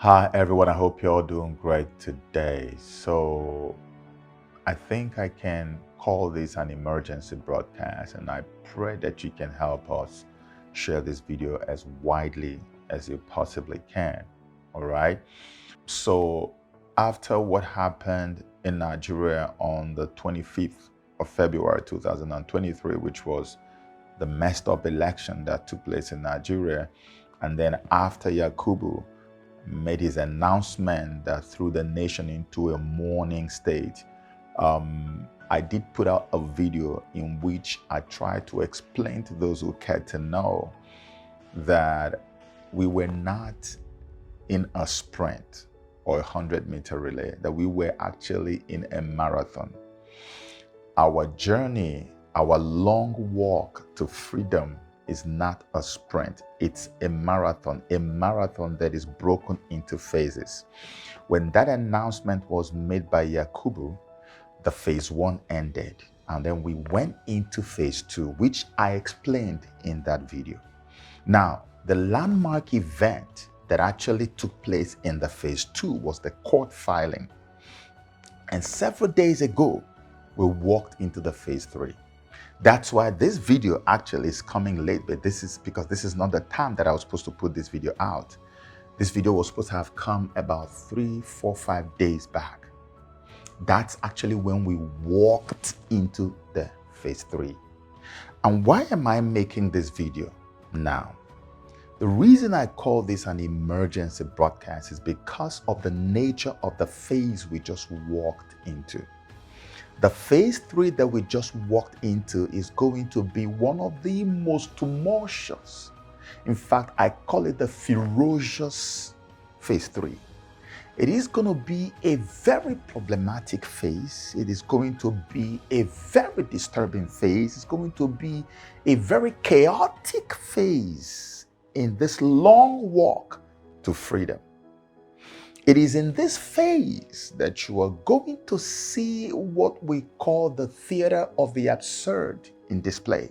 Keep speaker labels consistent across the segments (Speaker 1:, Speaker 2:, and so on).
Speaker 1: Hi everyone, I hope you're all doing great today. So I think I can call this an emergency broadcast, and I pray that you can help us share this video as widely as you possibly can. All right. So after what happened in Nigeria on the 25th of February 2023, which was the messed up election that took place in Nigeria, and then after Yakubu made his announcement that threw the nation into a mourning state, I did put out a video in which I tried to explain to those who cared to know that we were not in a sprint or a 100-meter relay, that we were actually in a marathon. Our journey, our long walk to freedom is not a sprint, it's a marathon that is broken into phases. When that announcement was made by Yakubu, the phase 1 ended, and then we went into phase 2, which I explained in that video. Now, the landmark event that actually took place in the phase 2 was the court filing. And several days ago, we walked into the phase 3. That's why this video actually is coming late, but this is because this is not the time that I was supposed to put this video out. This video was supposed to have come about 3, 4, 5 days back. That's actually when we walked into the phase 3. And why am I making this video now? The reason I call this an emergency broadcast is because of the nature of the phase we just walked into. The phase 3 that we just walked into is going to be one of the most tumultuous. In fact, I call it the ferocious phase 3. It is going to be a very problematic phase. It is going to be a very disturbing phase. It's going to be a very chaotic phase in this long walk to freedom. It is in this phase that you are going to see what we call the theater of the absurd in display.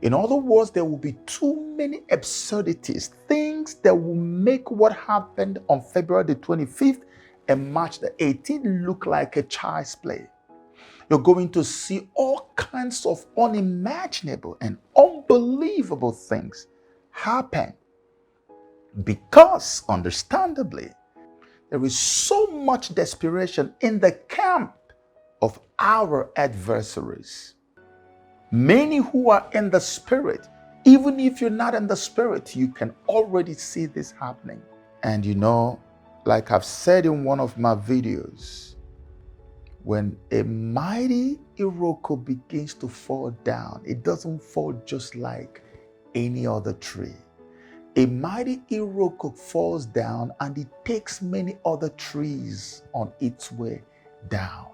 Speaker 1: In other words, there will be too many absurdities, things that will make what happened on February the 25th and March the 18th look like a child's play. You're going to see all kinds of unimaginable and unbelievable things happen because, understandably, there is so much desperation in the camp of our adversaries. Many who are in the spirit, even if you're not in the spirit, you can already see this happening. And you know, like I've said in one of my videos, when a mighty iroko begins to fall down, it doesn't fall just like any other tree. A mighty iroko falls down and it takes many other trees on its way down.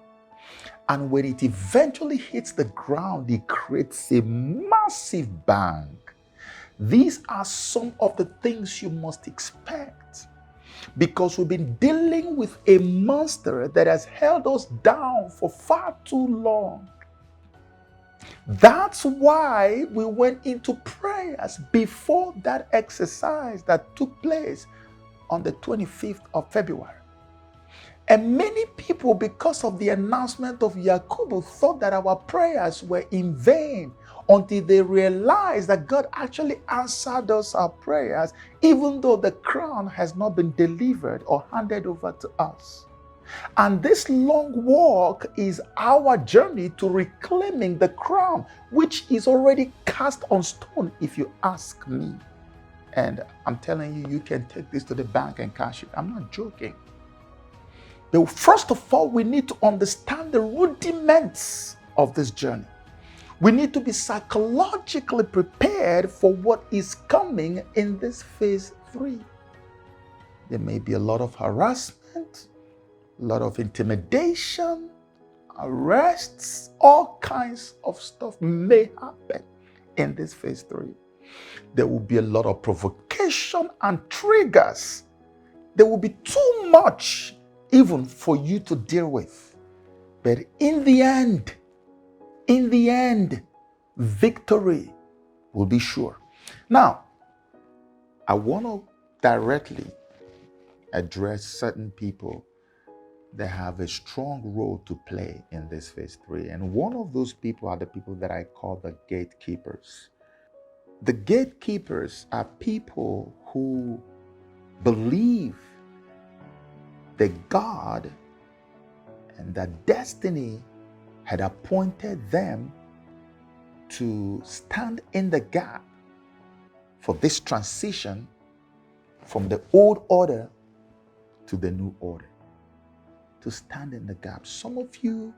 Speaker 1: And when it eventually hits the ground, it creates a massive bang. These are some of the things you must expect, because we've been dealing with a monster that has held us down for far too long. That's why we went into prayers before that exercise that took place on the 25th of February. And many people, because of the announcement of Yakubu, thought that our prayers were in vain until they realized that God actually answered us our prayers, even though the crown has not been delivered or handed over to us. And this long walk is our journey to reclaiming the crown, which is already cast on stone, if you ask me. And I'm telling you, you can take this to the bank and cash it. I'm not joking. But first of all, we need to understand the rudiments of this journey. We need to be psychologically prepared for what is coming in this phase 3. There may be a lot of harassment, a lot of intimidation, arrests, all kinds of stuff may happen in this phase 3. There will be a lot of provocation and triggers. There will be too much even for you to deal with. But in the end, victory will be sure. Now, I want to directly address certain people that have a strong role to play in this phase 3. And one of those people are the people that I call the gatekeepers. The gatekeepers are people who believe that God and that destiny had appointed them to stand in the gap for this transition from the old order to the new order. To stand in the gap. Some of you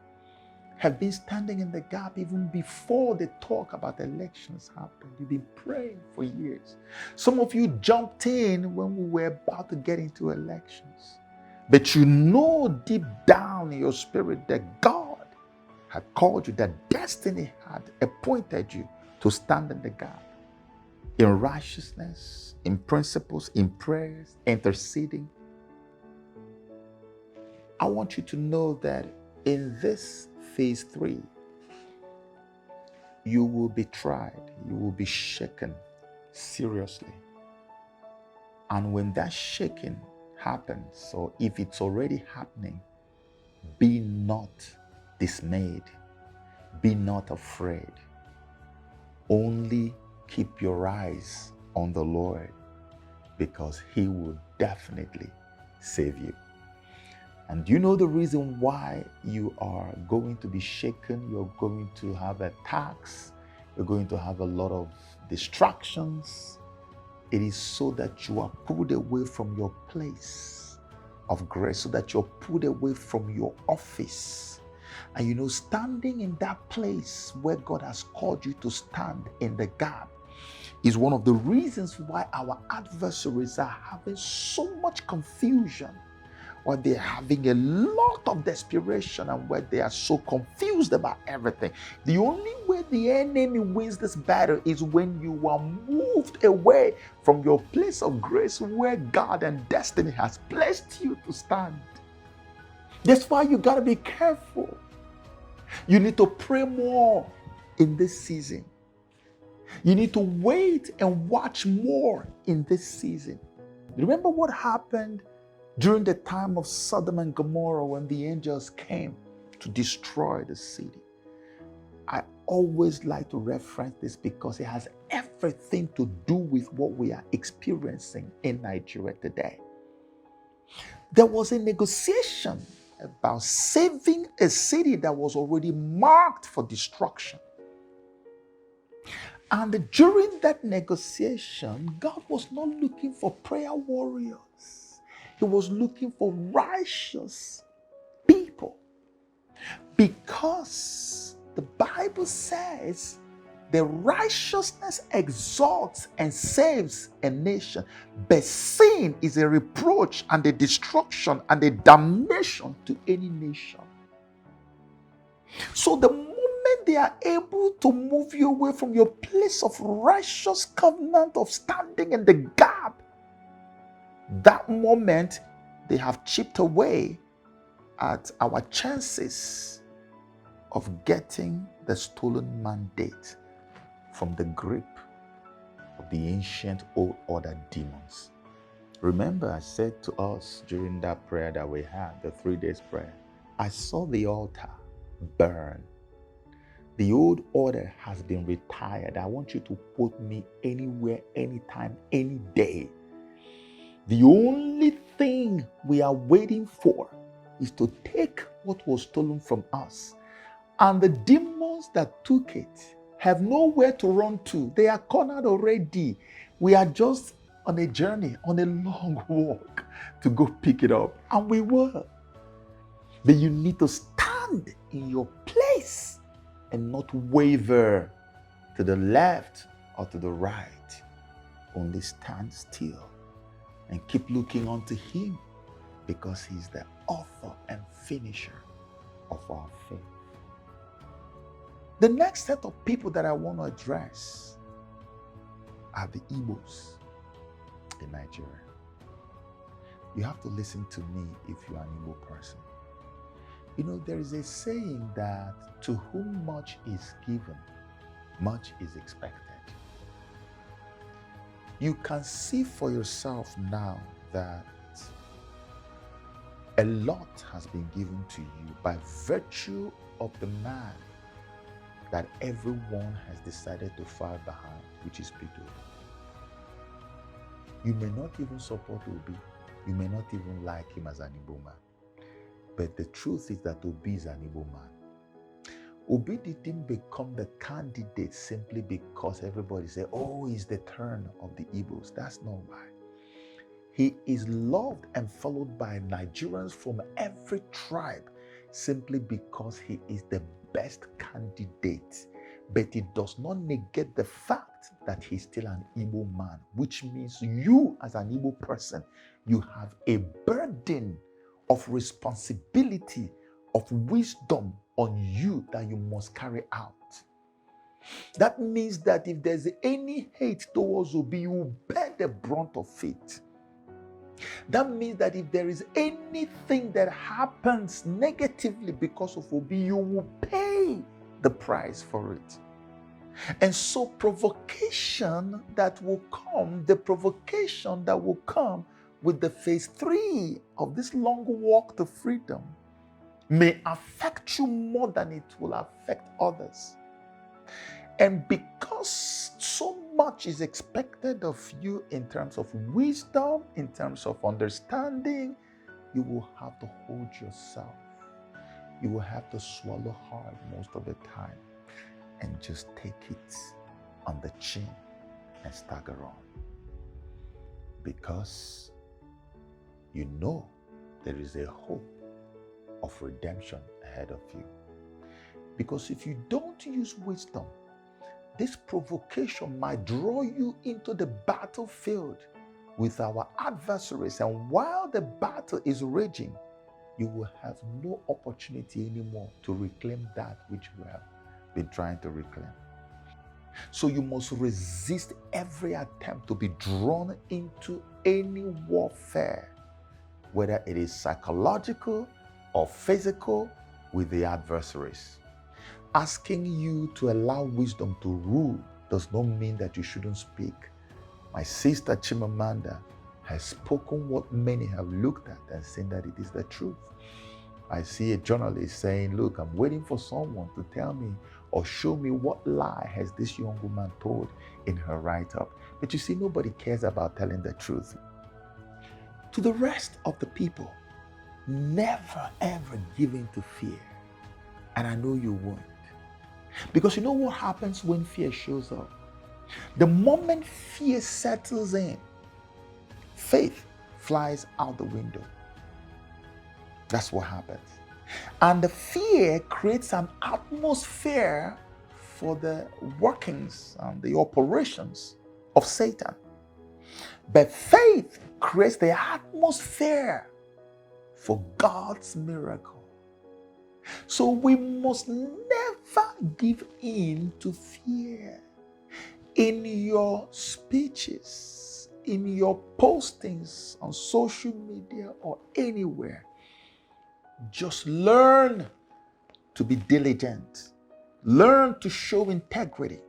Speaker 1: have been standing in the gap even before the talk about elections happened. You've been praying for years. Some of you jumped in when we were about to get into elections. But you know deep down in your spirit that God had called you, that destiny had appointed you to stand in the gap. In righteousness, in principles, in prayers, interceding. I want you to know that in this phase 3, you will be tried, you will be shaken seriously. And when that shaking happens, or if it's already happening, be not dismayed, be not afraid. Only keep your eyes on the Lord, because He will definitely save you. And you know the reason why you are going to be shaken, you're going to have attacks, you're going to have a lot of distractions. It is so that you are pulled away from your place of grace, so that you're pulled away from your office. And you know, standing in that place where God has called you to stand in the gap is one of the reasons why our adversaries are having so much confusion, or they're having a lot of desperation, and where they are so confused about everything. The only way the enemy wins this battle is when you are moved away from your place of grace, where God and destiny has placed you to stand. That's why you got to be careful. You need to pray more in this season. You need to wait and watch more in this season. Remember what happened during the time of Sodom and Gomorrah when the angels came to destroy the city? I always like to reference this because it has everything to do with what we are experiencing in Nigeria today. There was a negotiation about saving a city that was already marked for destruction. And during that negotiation, God was not looking for prayer warriors. He was looking for righteous people. Because the Bible says the righteousness exalts and saves a nation, but sin is a reproach and a destruction and a damnation to any nation. So the moment they are able to move you away from your place of righteous covenant of standing in the gap, that moment they have chipped away at our chances of getting the stolen mandate from the grip of the ancient old order demons. Remember, I said to us during that prayer that we had, the 3 days prayer, I saw the altar burn. The old order has been retired. I want you to put me anywhere, anytime, any day. The only thing we are waiting for is to take what was stolen from us. And the demons that took it have nowhere to run to. They are cornered already. We are just on a journey, on a long walk to go pick it up. And we will. But you need to stand in your place and not waver to the left or to the right. Only stand still and keep looking unto Him, because He's the author and finisher of our faith. The next set of people that I want to address are the Igbos in Nigeria. You have to listen to me if you are an Igbo person. You know, there is a saying that to whom much is given, much is expected. You can see for yourself now that A lot has been given to you by virtue of the man that everyone has decided to fall behind, which is Peter. You may not even support Obi. You may not even like him as an Igbo man. But the truth is that Obi is an Igbo man. Obi didn't become the candidate simply because everybody said, oh, it's the turn of the Igbos. That's not why. He is loved and followed by Nigerians from every tribe simply because he is the best candidate. But it does not negate the fact that he's still an Igbo man, which means you as an Igbo person, you have a burden of responsibility, of wisdom on you that you must carry out. That means that if there's any hate towards Obi, you will bear the brunt of it. That means that if there is anything that happens negatively because of Obi, you will pay the price for it. And so provocation that will come, the provocation that will come with the phase 3 of this long walk to freedom may affect you more than it will affect others. And because so much is expected of you in terms of wisdom, in terms of understanding, you will have to hold yourself. You will have to swallow hard most of the time and just take it on the chin and stagger on. Because you know there is a hope of redemption ahead of you. Because if you don't use wisdom, this provocation might draw you into the battlefield with our adversaries. And while the battle is raging, you will have no opportunity anymore to reclaim that which you have been trying to reclaim. So you must resist every attempt to be drawn into any warfare, whether it is psychological or physical, with the adversaries. Asking you to allow wisdom to rule does not mean that you shouldn't speak. My sister Chimamanda has spoken what many have looked at and seen that it is the truth. I see a journalist saying, look, I'm waiting for someone to tell me or show me what lie has this young woman told in her write-up. But you see, nobody cares about telling the truth. To the rest of the people, never ever give in to fear. And I know you won't. Because you know what happens when fear shows up? The moment fear settles in, faith flies out the window. That's what happens. And the fear creates an atmosphere for the workings and the operations of Satan. But faith creates the atmosphere for God's miracle. So we must never give in to fear. In your speeches, in your postings on social media or anywhere, just learn to be diligent. Learn to show integrity.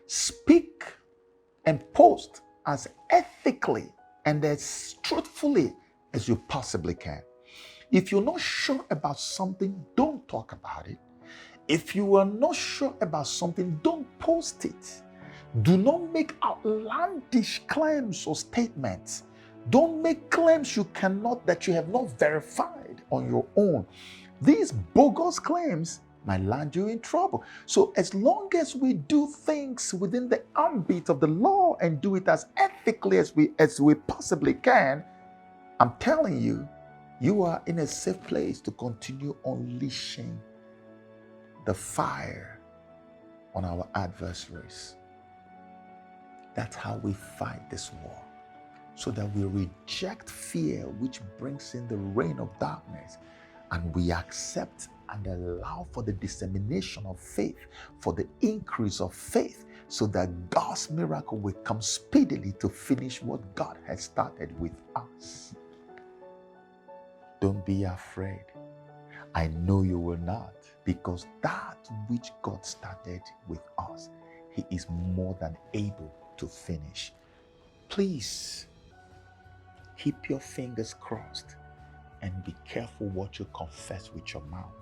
Speaker 1: Speak and post as ethically and as truthfully as you possibly can. If you're not sure about something, don't talk about it. If you are not sure about something, don't post it. Do not make outlandish claims or statements. Don't make claims that you have not verified on your own. These bogus claims might land you in trouble. So as long as we do things within the ambit of the law and do it as ethically as we possibly can, I'm telling you, you are in a safe place to continue unleashing the fire on our adversaries. That's how we fight this war, so that we reject fear, which brings in the reign of darkness, and we accept and allow for the dissemination of faith, for the increase of faith, so that God's miracle will come speedily to finish what God has started with us. Don't be afraid. I know you will not, because that which God started with us, He is more than able to finish. Please keep your fingers crossed and be careful what you confess with your mouth.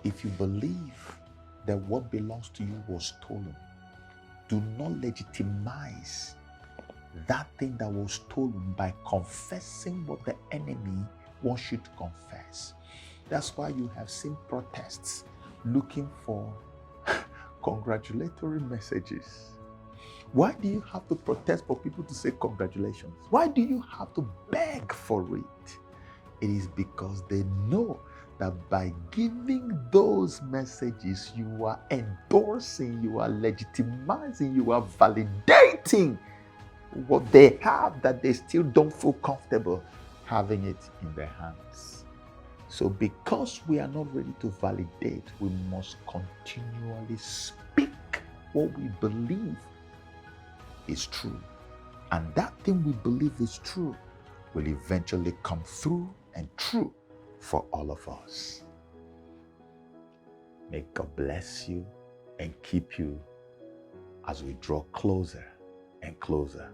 Speaker 1: If you believe that what belongs to you was stolen, do not legitimize that thing that was stolen by confessing what the enemy wants you to confess. That's why you have seen protests looking for congratulatory messages. Why do you have to protest for people to say congratulations? Why do you have to beg for it? It is because they know that by giving those messages, you are endorsing, you are legitimizing, you are validating what they have that they still don't feel comfortable having it in their hands. So because we are not ready to validate, we must continually speak what we believe is true. And that thing we believe is true will eventually come through and true for all of us. May God bless you and keep you as we draw closer and closer